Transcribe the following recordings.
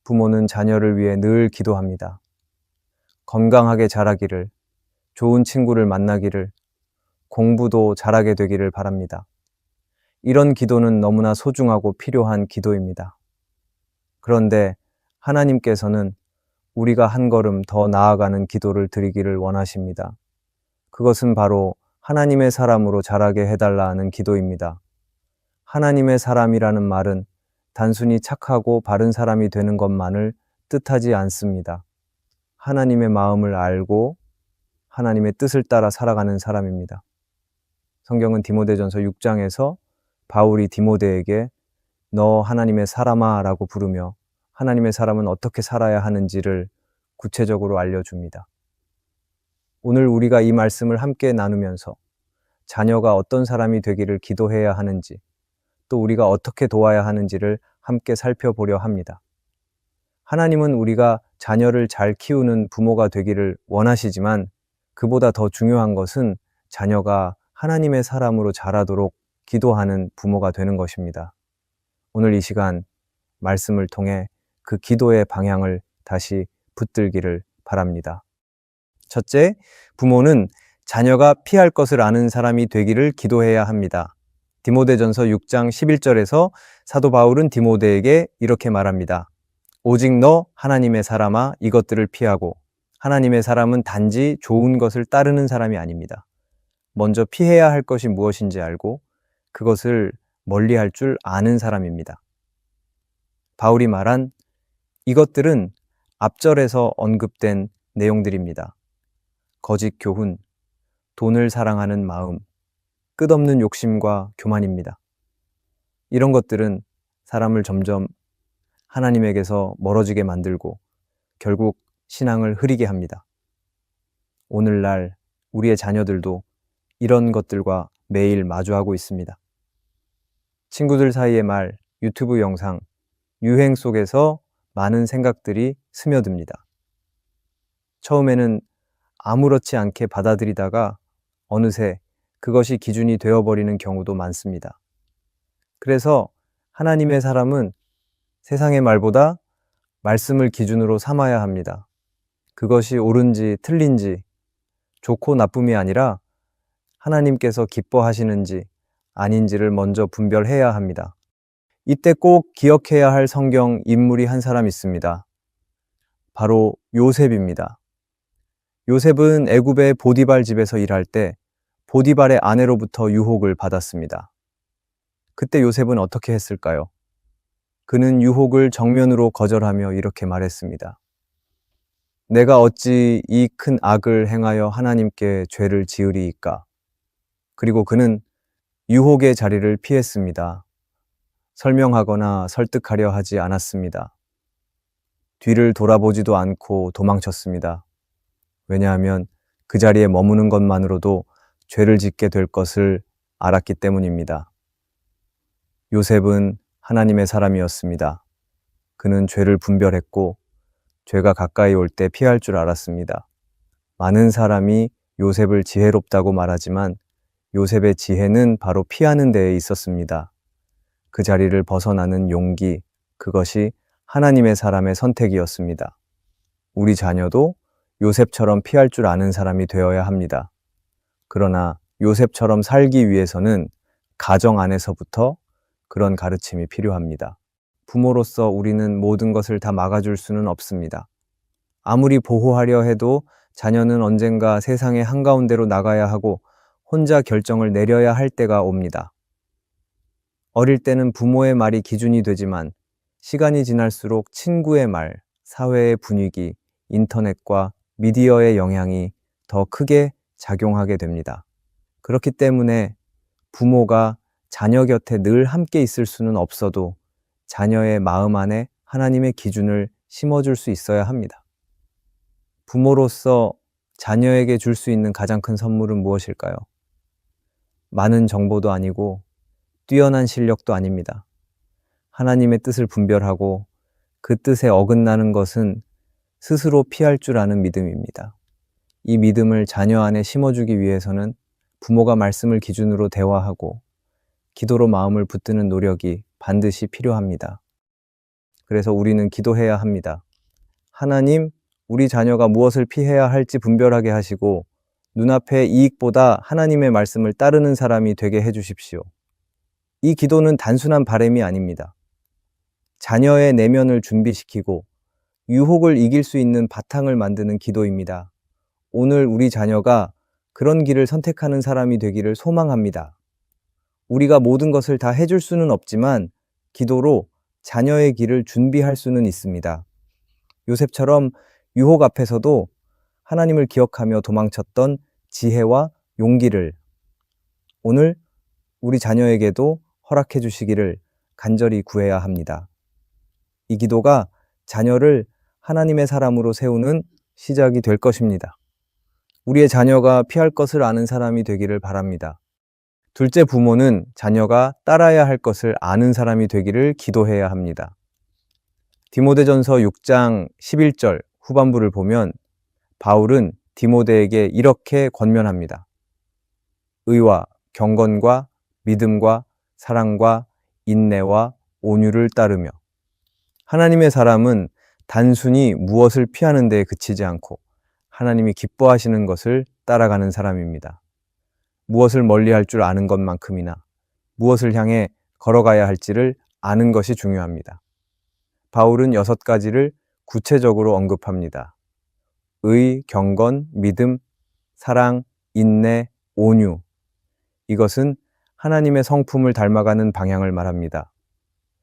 부모는 자녀를 위해 늘 기도합니다. 건강하게 자라기를, 좋은 친구를 만나기를, 공부도 잘하게 되기를 바랍니다. 이런 기도는 너무나 소중하고 필요한 기도입니다. 그런데 하나님께서는 우리가 한 걸음 더 나아가는 기도를 드리기를 원하십니다. 그것은 바로 하나님의 사람으로 자라게 해달라 하는 기도입니다. 하나님의 사람이라는 말은 단순히 착하고 바른 사람이 되는 것만을 뜻하지 않습니다. 하나님의 마음을 알고 하나님의 뜻을 따라 살아가는 사람입니다. 성경은 디모데전서 6장에서 바울이 디모데에게 너 하나님의 사람아 라고 부르며 하나님의 사람은 어떻게 살아야 하는지를 구체적으로 알려줍니다. 오늘 우리가 이 말씀을 함께 나누면서 자녀가 어떤 사람이 되기를 기도해야 하는지, 또 우리가 어떻게 도와야 하는지를 함께 살펴보려 합니다. 하나님은 우리가 자녀를 잘 키우는 부모가 되기를 원하시지만 그보다 더 중요한 것은 자녀가 하나님의 사람으로 자라도록 기도하는 부모가 되는 것입니다. 오늘 이 시간 말씀을 통해 그 기도의 방향을 다시 붙들기를 바랍니다. 첫째, 부모는 자녀가 피할 것을 아는 사람이 되기를 기도해야 합니다. 디모데전서 6장 11절에서 사도 바울은 디모데에게 이렇게 말합니다. 오직 너 하나님의 사람아 이것들을 피하고, 하나님의 사람은 단지 좋은 것을 따르는 사람이 아닙니다. 먼저 피해야 할 것이 무엇인지 알고 그것을 멀리할 줄 아는 사람입니다. 바울이 말한 이것들은 앞절에서 언급된 내용들입니다. 거짓 교훈, 돈을 사랑하는 마음, 끝없는 욕심과 교만입니다. 이런 것들은 사람을 점점 하나님에게서 멀어지게 만들고 결국 신앙을 흐리게 합니다. 오늘날 우리의 자녀들도 이런 것들과 매일 마주하고 있습니다. 친구들 사이의 말, 유튜브 영상, 유행 속에서 많은 생각들이 스며듭니다. 처음에는 아무렇지 않게 받아들이다가 어느새 그것이 기준이 되어버리는 경우도 많습니다. 그래서 하나님의 사람은 세상의 말보다 말씀을 기준으로 삼아야 합니다. 그것이 옳은지 틀린지, 좋고 나쁨이 아니라 하나님께서 기뻐하시는지 아닌지를 먼저 분별해야 합니다. 이때 꼭 기억해야 할 성경 인물이 한 사람 있습니다. 바로 요셉입니다. 요셉은 애굽의 보디발 집에서 일할 때 보디발의 아내로부터 유혹을 받았습니다. 그때 요셉은 어떻게 했을까요? 그는 유혹을 정면으로 거절하며 이렇게 말했습니다. 내가 어찌 이 큰 악을 행하여 하나님께 죄를 지으리이까? 그리고 그는 유혹의 자리를 피했습니다. 설명하거나 설득하려 하지 않았습니다. 뒤를 돌아보지도 않고 도망쳤습니다. 왜냐하면 그 자리에 머무는 것만으로도 죄를 짓게 될 것을 알았기 때문입니다. 요셉은 하나님의 사람이었습니다. 그는 죄를 분별했고 죄가 가까이 올 때 피할 줄 알았습니다. 많은 사람이 요셉을 지혜롭다고 말하지만 요셉의 지혜는 바로 피하는 데에 있었습니다. 그 자리를 벗어나는 용기, 그것이 하나님의 사람의 선택이었습니다. 우리 자녀도 요셉처럼 피할 줄 아는 사람이 되어야 합니다. 그러나 요셉처럼 살기 위해서는 가정 안에서부터 그런 가르침이 필요합니다. 부모로서 우리는 모든 것을 다 막아줄 수는 없습니다. 아무리 보호하려 해도 자녀는 언젠가 세상의 한가운데로 나가야 하고 혼자 결정을 내려야 할 때가 옵니다. 어릴 때는 부모의 말이 기준이 되지만 시간이 지날수록 친구의 말, 사회의 분위기, 인터넷과 미디어의 영향이 더 크게 작용하게 됩니다. 그렇기 때문에 부모가 자녀 곁에 늘 함께 있을 수는 없어도 자녀의 마음 안에 하나님의 기준을 심어줄 수 있어야 합니다. 부모로서 자녀에게 줄 수 있는 가장 큰 선물은 무엇일까요? 많은 정보도 아니고 뛰어난 실력도 아닙니다. 하나님의 뜻을 분별하고 그 뜻에 어긋나는 것은 스스로 피할 줄 아는 믿음입니다. 이 믿음을 자녀 안에 심어주기 위해서는 부모가 말씀을 기준으로 대화하고 기도로 마음을 붙드는 노력이 반드시 필요합니다. 그래서 우리는 기도해야 합니다. 하나님, 우리 자녀가 무엇을 피해야 할지 분별하게 하시고 눈앞의 이익보다 하나님의 말씀을 따르는 사람이 되게 해주십시오. 이 기도는 단순한 바람이 아닙니다. 자녀의 내면을 준비시키고 유혹을 이길 수 있는 바탕을 만드는 기도입니다. 오늘 우리 자녀가 그런 길을 선택하는 사람이 되기를 소망합니다. 우리가 모든 것을 다 해줄 수는 없지만 기도로 자녀의 길을 준비할 수는 있습니다. 요셉처럼 유혹 앞에서도 하나님을 기억하며 도망쳤던 지혜와 용기를 오늘 우리 자녀에게도 허락해 주시기를 간절히 구해야 합니다. 이 기도가 자녀를 하나님의 사람으로 세우는 시작이 될 것입니다. 우리의 자녀가 피할 것을 아는 사람이 되기를 바랍니다. 둘째, 부모는 자녀가 따라야 할 것을 아는 사람이 되기를 기도해야 합니다. 디모데전서 6장 11절 후반부를 보면 바울은 디모데에게 이렇게 권면합니다. 의와 경건과 믿음과 사랑과 인내와 온유를 따르며. 하나님의 사람은 단순히 무엇을 피하는 데에 그치지 않고 하나님이 기뻐하시는 것을 따라가는 사람입니다. 무엇을 멀리할 줄 아는 것만큼이나 무엇을 향해 걸어가야 할지를 아는 것이 중요합니다. 바울은 6가지를 구체적으로 언급합니다. 의, 경건, 믿음, 사랑, 인내, 온유. 이것은 하나님의 성품을 닮아가는 방향을 말합니다.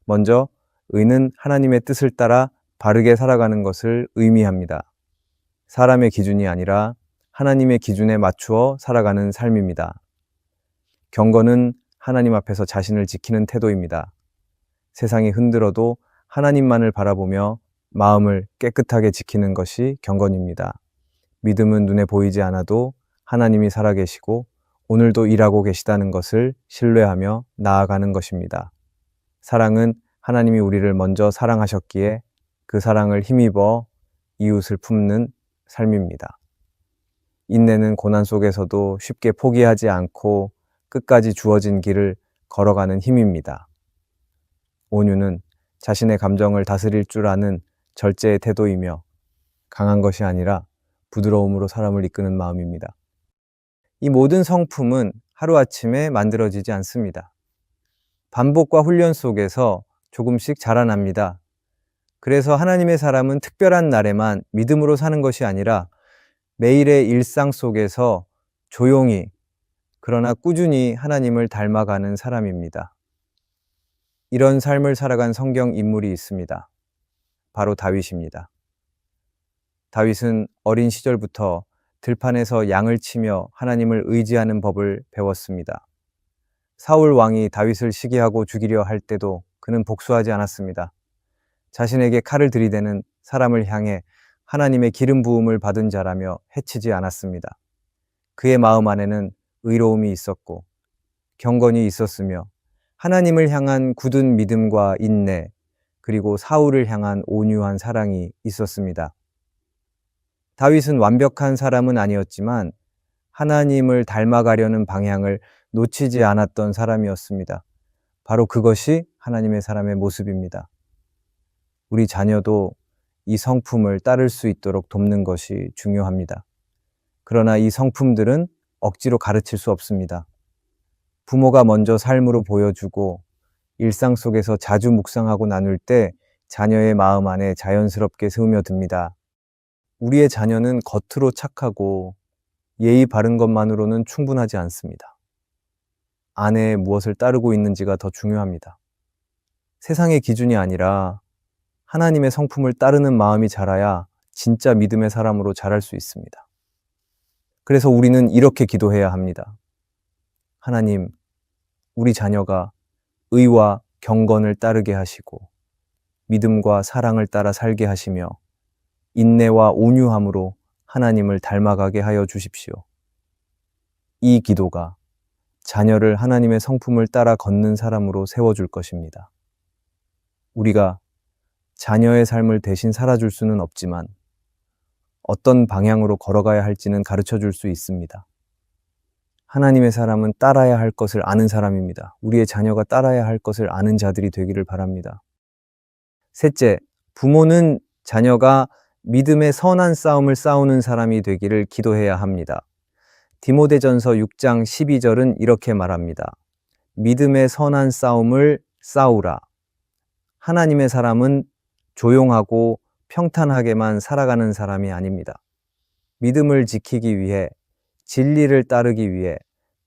먼저 의는 하나님의 뜻을 따라 바르게 살아가는 것을 의미합니다. 사람의 기준이 아니라 하나님의 기준에 맞추어 살아가는 삶입니다. 경건은 하나님 앞에서 자신을 지키는 태도입니다. 세상이 흔들어도 하나님만을 바라보며 마음을 깨끗하게 지키는 것이 경건입니다. 믿음은 눈에 보이지 않아도 하나님이 살아계시고 오늘도 일하고 계시다는 것을 신뢰하며 나아가는 것입니다. 사랑은 하나님이 우리를 먼저 사랑하셨기에 그 사랑을 힘입어 이웃을 품는 삶입니다. 인내는 고난 속에서도 쉽게 포기하지 않고 끝까지 주어진 길을 걸어가는 힘입니다. 온유는 자신의 감정을 다스릴 줄 아는 절제의 태도이며 강한 것이 아니라 부드러움으로 사람을 이끄는 마음입니다. 이 모든 성품은 하루아침에 만들어지지 않습니다. 반복과 훈련 속에서 조금씩 자라납니다. 그래서 하나님의 사람은 특별한 날에만 믿음으로 사는 것이 아니라 매일의 일상 속에서 조용히 그러나 꾸준히 하나님을 닮아가는 사람입니다. 이런 삶을 살아간 성경 인물이 있습니다. 바로 다윗입니다. 다윗은 어린 시절부터 들판에서 양을 치며 하나님을 의지하는 법을 배웠습니다. 사울 왕이 다윗을 시기하고 죽이려 할 때도 그는 복수하지 않았습니다. 자신에게 칼을 들이대는 사람을 향해 하나님의 기름 부음을 받은 자라며 해치지 않았습니다. 그의 마음 안에는 의로움이 있었고 경건이 있었으며 하나님을 향한 굳은 믿음과 인내, 그리고 사울을 향한 온유한 사랑이 있었습니다. 다윗은 완벽한 사람은 아니었지만 하나님을 닮아가려는 방향을 놓치지 않았던 사람이었습니다. 바로 그것이 하나님의 사람의 모습입니다. 우리 자녀도 이 성품을 따를 수 있도록 돕는 것이 중요합니다. 그러나 이 성품들은 억지로 가르칠 수 없습니다. 부모가 먼저 삶으로 보여주고 일상 속에서 자주 묵상하고 나눌 때 자녀의 마음 안에 자연스럽게 스며듭니다. 우리의 자녀는 겉으로 착하고 예의 바른 것만으로는 충분하지 않습니다. 안에 무엇을 따르고 있는지가 더 중요합니다. 세상의 기준이 아니라 하나님의 성품을 따르는 마음이 자라야 진짜 믿음의 사람으로 자랄 수 있습니다. 그래서 우리는 이렇게 기도해야 합니다. 하나님, 우리 자녀가 의와 경건을 따르게 하시고 믿음과 사랑을 따라 살게 하시며 인내와 온유함으로 하나님을 닮아가게 하여 주십시오. 이 기도가 자녀를 하나님의 성품을 따라 걷는 사람으로 세워줄 것입니다. 우리가 자녀의 삶을 대신 살아줄 수는 없지만 어떤 방향으로 걸어가야 할지는 가르쳐 줄 수 있습니다. 하나님의 사람은 따라야 할 것을 아는 사람입니다. 우리의 자녀가 따라야 할 것을 아는 자들이 되기를 바랍니다. 셋째, 부모는 자녀가 믿음의 선한 싸움을 싸우는 사람이 되기를 기도해야 합니다. 디모데전서 6장 12절은 이렇게 말합니다. 믿음의 선한 싸움을 싸우라. 하나님의 사람은 조용하고 평탄하게만 살아가는 사람이 아닙니다. 믿음을 지키기 위해, 진리를 따르기 위해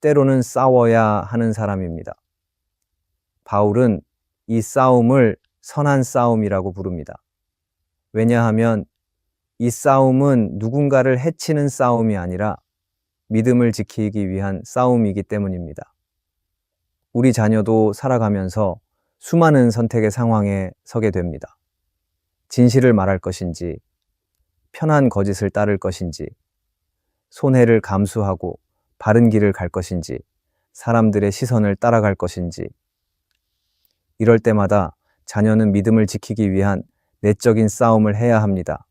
때로는 싸워야 하는 사람입니다. 바울은 이 싸움을 선한 싸움이라고 부릅니다. 왜냐하면 이 싸움은 누군가를 해치는 싸움이 아니라 믿음을 지키기 위한 싸움이기 때문입니다. 우리 자녀도 살아가면서 수많은 선택의 상황에 서게 됩니다. 진실을 말할 것인지, 편한 거짓을 따를 것인지, 손해를 감수하고 바른 길을 갈 것인지, 사람들의 시선을 따라갈 것인지. 이럴 때마다 자녀는 믿음을 지키기 위한 내적인 싸움을 해야 합니다.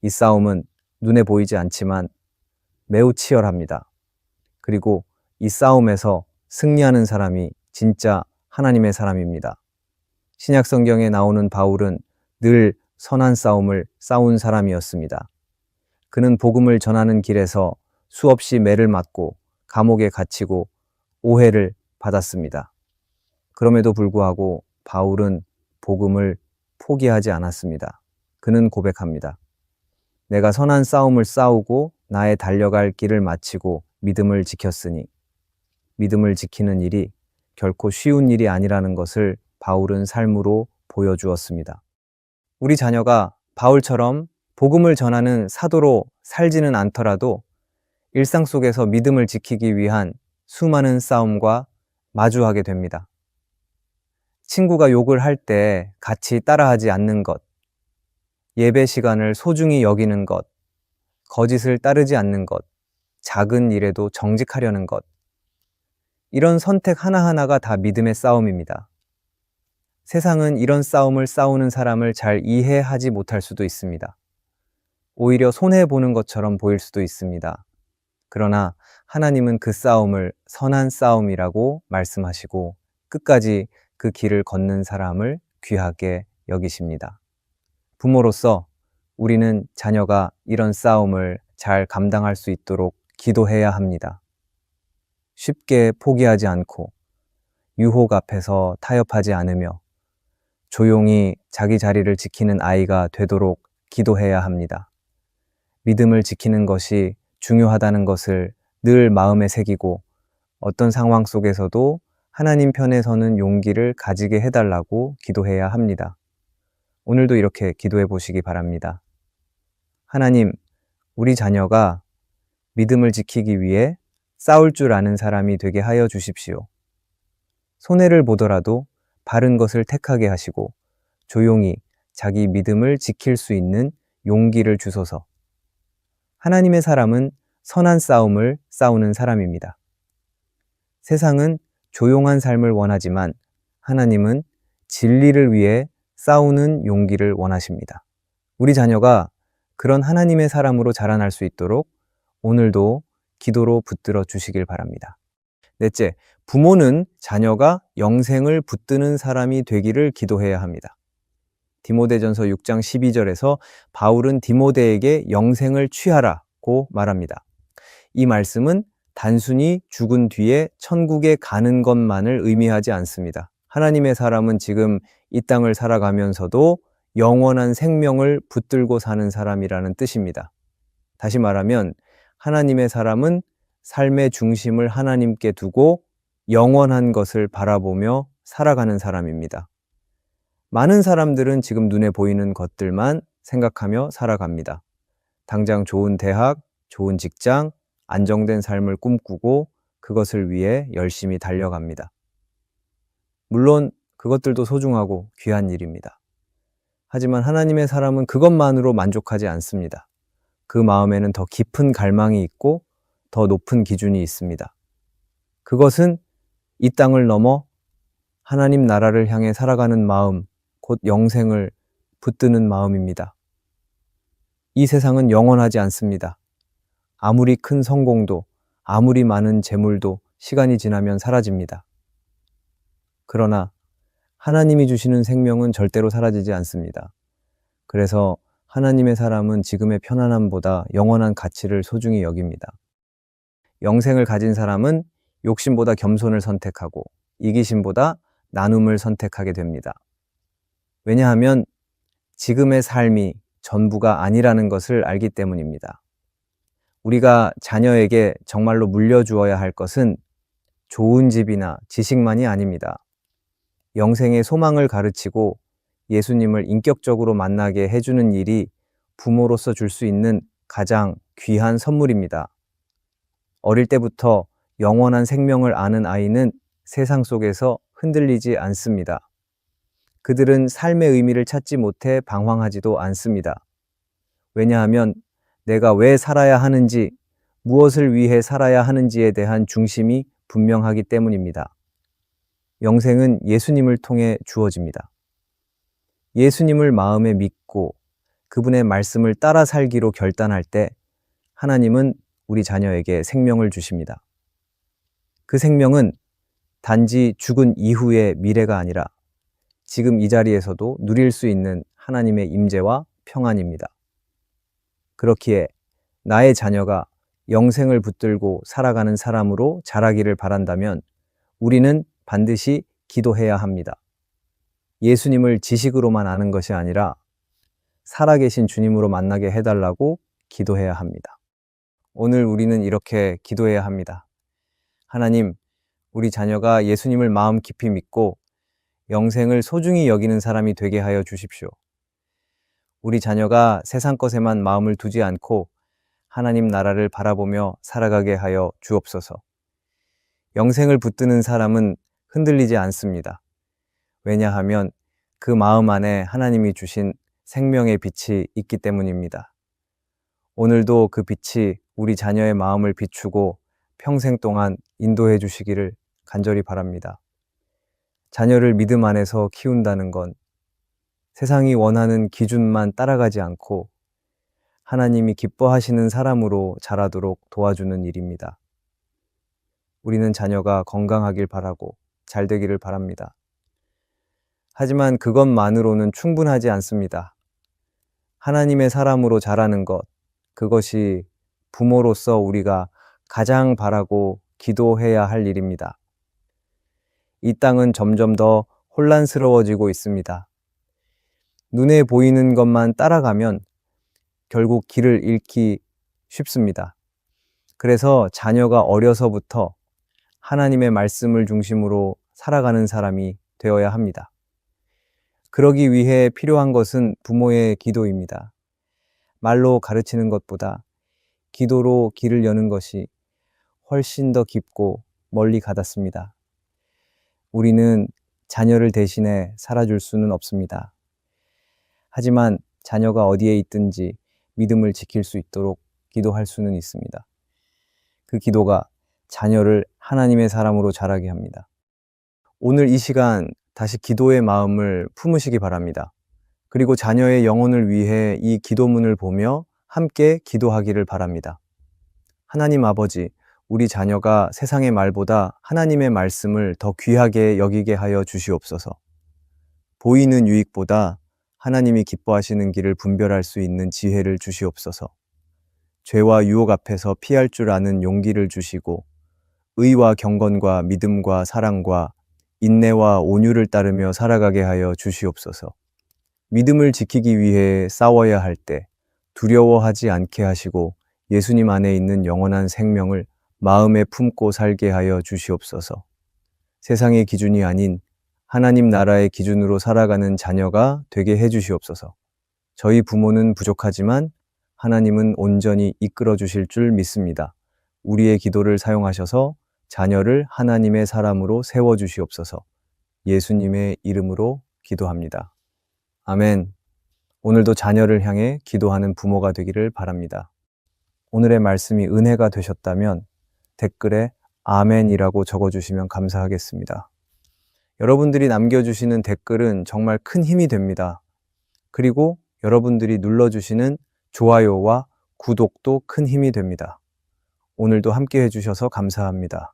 이 싸움은 눈에 보이지 않지만 매우 치열합니다. 그리고 이 싸움에서 승리하는 사람이 진짜 하나님의 사람입니다. 신약 성경에 나오는 바울은 늘 선한 싸움을 싸운 사람이었습니다. 그는 복음을 전하는 길에서 수없이 매를 맞고 감옥에 갇히고 오해를 받았습니다. 그럼에도 불구하고 바울은 복음을 포기하지 않았습니다. 그는 고백합니다. 내가 선한 싸움을 싸우고 나의 달려갈 길을 마치고 믿음을 지켰으니, 믿음을 지키는 일이 결코 쉬운 일이 아니라는 것을 바울은 삶으로 보여주었습니다. 우리 자녀가 바울처럼 복음을 전하는 사도로 살지는 않더라도 일상 속에서 믿음을 지키기 위한 수많은 싸움과 마주하게 됩니다. 친구가 욕을 할 때 같이 따라하지 않는 것, 예배 시간을 소중히 여기는 것, 거짓을 따르지 않는 것, 작은 일에도 정직하려는 것. 이런 선택 하나하나가 다 믿음의 싸움입니다. 세상은 이런 싸움을 싸우는 사람을 잘 이해하지 못할 수도 있습니다. 오히려 손해보는 것처럼 보일 수도 있습니다. 그러나 하나님은 그 싸움을 선한 싸움이라고 말씀하시고 끝까지 그 길을 걷는 사람을 귀하게 여기십니다. 부모로서 우리는 자녀가 이런 싸움을 잘 감당할 수 있도록 기도해야 합니다. 쉽게 포기하지 않고 유혹 앞에서 타협하지 않으며 조용히 자기 자리를 지키는 아이가 되도록 기도해야 합니다. 믿음을 지키는 것이 중요하다는 것을 늘 마음에 새기고 어떤 상황 속에서도 하나님 편에 서는 용기를 가지게 해달라고 기도해야 합니다. 오늘도 이렇게 기도해 보시기 바랍니다. 하나님, 우리 자녀가 믿음을 지키기 위해 싸울 줄 아는 사람이 되게 하여 주십시오. 손해를 보더라도 바른 것을 택하게 하시고 조용히 자기 믿음을 지킬 수 있는 용기를 주소서. 하나님의 사람은 선한 싸움을 싸우는 사람입니다. 세상은 조용한 삶을 원하지만 하나님은 진리를 위해 싸우는 용기를 원하십니다. 우리 자녀가 그런 하나님의 사람으로 자라날 수 있도록 오늘도 기도로 붙들어 주시길 바랍니다. 넷째, 부모는 자녀가 영생을 붙드는 사람이 되기를 기도해야 합니다. 디모데전서 6장 12절에서 바울은 디모데에게 영생을 취하라고 말합니다. 이 말씀은 단순히 죽은 뒤에 천국에 가는 것만을 의미하지 않습니다. 하나님의 사람은 지금 이 땅을 살아가면서도 영원한 생명을 붙들고 사는 사람이라는 뜻입니다. 다시 말하면 하나님의 사람은 삶의 중심을 하나님께 두고 영원한 것을 바라보며 살아가는 사람입니다. 많은 사람들은 지금 눈에 보이는 것들만 생각하며 살아갑니다. 당장 좋은 대학, 좋은 직장, 안정된 삶을 꿈꾸고 그것을 위해 열심히 달려갑니다. 물론 그것들도 소중하고 귀한 일입니다. 하지만 하나님의 사람은 그것만으로 만족하지 않습니다. 그 마음에는 더 깊은 갈망이 있고 더 높은 기준이 있습니다. 그것은 이 땅을 넘어 하나님 나라를 향해 살아가는 마음, 곧 영생을 붙드는 마음입니다. 이 세상은 영원하지 않습니다. 아무리 큰 성공도, 아무리 많은 재물도 시간이 지나면 사라집니다. 그러나 하나님이 주시는 생명은 절대로 사라지지 않습니다. 그래서 하나님의 사람은 지금의 편안함보다 영원한 가치를 소중히 여깁니다. 영생을 가진 사람은 욕심보다 겸손을 선택하고 이기심보다 나눔을 선택하게 됩니다. 왜냐하면 지금의 삶이 전부가 아니라는 것을 알기 때문입니다. 우리가 자녀에게 정말로 물려주어야 할 것은 좋은 집이나 지식만이 아닙니다. 영생의 소망을 가르치고 예수님을 인격적으로 만나게 해주는 일이 부모로서 줄 수 있는 가장 귀한 선물입니다. 어릴 때부터 영원한 생명을 아는 아이는 세상 속에서 흔들리지 않습니다. 그들은 삶의 의미를 찾지 못해 방황하지도 않습니다. 왜냐하면 내가 왜 살아야 하는지, 무엇을 위해 살아야 하는지에 대한 중심이 분명하기 때문입니다. 영생은 예수님을 통해 주어집니다. 예수님을 마음에 믿고 그분의 말씀을 따라 살기로 결단할 때 하나님은 우리 자녀에게 생명을 주십니다. 그 생명은 단지 죽은 이후의 미래가 아니라 지금 이 자리에서도 누릴 수 있는 하나님의 임재와 평안입니다. 그렇기에 나의 자녀가 영생을 붙들고 살아가는 사람으로 자라기를 바란다면 우리는 반드시 기도해야 합니다. 예수님을 지식으로만 아는 것이 아니라 살아계신 주님으로 만나게 해달라고 기도해야 합니다. 오늘 우리는 이렇게 기도해야 합니다. 하나님, 우리 자녀가 예수님을 마음 깊이 믿고 영생을 소중히 여기는 사람이 되게 하여 주십시오. 우리 자녀가 세상 것에만 마음을 두지 않고 하나님 나라를 바라보며 살아가게 하여 주옵소서. 영생을 붙드는 사람은 흔들리지 않습니다. 왜냐하면 그 마음 안에 하나님이 주신 생명의 빛이 있기 때문입니다. 오늘도 그 빛이 우리 자녀의 마음을 비추고 평생 동안 인도해 주시기를 간절히 바랍니다. 자녀를 믿음 안에서 키운다는 건 세상이 원하는 기준만 따라가지 않고 하나님이 기뻐하시는 사람으로 자라도록 도와주는 일입니다. 우리는 자녀가 건강하길 바라고 잘 되기를 바랍니다. 하지만 그것만으로는 충분하지 않습니다. 하나님의 사람으로 자라는 것, 그것이 부모로서 우리가 가장 바라고 기도해야 할 일입니다. 이 땅은 점점 더 혼란스러워지고 있습니다. 눈에 보이는 것만 따라가면 결국 길을 잃기 쉽습니다. 그래서 자녀가 어려서부터 하나님의 말씀을 중심으로 살아가는 사람이 되어야 합니다. 그러기 위해 필요한 것은 부모의 기도입니다. 말로 가르치는 것보다 기도로 길을 여는 것이 훨씬 더 깊고 멀리 가닿습니다. 우리는 자녀를 대신해 살아줄 수는 없습니다. 하지만 자녀가 어디에 있든지 믿음을 지킬 수 있도록 기도할 수는 있습니다. 그 기도가 자녀를 하나님의 사람으로 자라게 합니다. 오늘 이 시간 다시 기도의 마음을 품으시기 바랍니다. 그리고 자녀의 영혼을 위해 이 기도문을 보며 함께 기도하기를 바랍니다. 하나님 아버지, 우리 자녀가 세상의 말보다 하나님의 말씀을 더 귀하게 여기게 하여 주시옵소서. 보이는 유익보다 하나님이 기뻐하시는 길을 분별할 수 있는 지혜를 주시옵소서. 죄와 유혹 앞에서 피할 줄 아는 용기를 주시고 의와 경건과 믿음과 사랑과 인내와 온유를 따르며 살아가게 하여 주시옵소서. 믿음을 지키기 위해 싸워야 할 때 두려워하지 않게 하시고 예수님 안에 있는 영원한 생명을 마음에 품고 살게 하여 주시옵소서. 세상의 기준이 아닌 하나님 나라의 기준으로 살아가는 자녀가 되게 해 주시옵소서. 저희 부모는 부족하지만 하나님은 온전히 이끌어 주실 줄 믿습니다. 우리의 기도를 사용하셔서 자녀를 하나님의 사람으로 세워 주시옵소서. 예수님의 이름으로 기도합니다. 아멘. 오늘도 자녀를 향해 기도하는 부모가 되기를 바랍니다. 오늘의 말씀이 은혜가 되셨다면 댓글에 아멘이라고 적어주시면 감사하겠습니다. 여러분들이 남겨주시는 댓글은 정말 큰 힘이 됩니다. 그리고 여러분들이 눌러주시는 좋아요와 구독도 큰 힘이 됩니다. 오늘도 함께 해주셔서 감사합니다.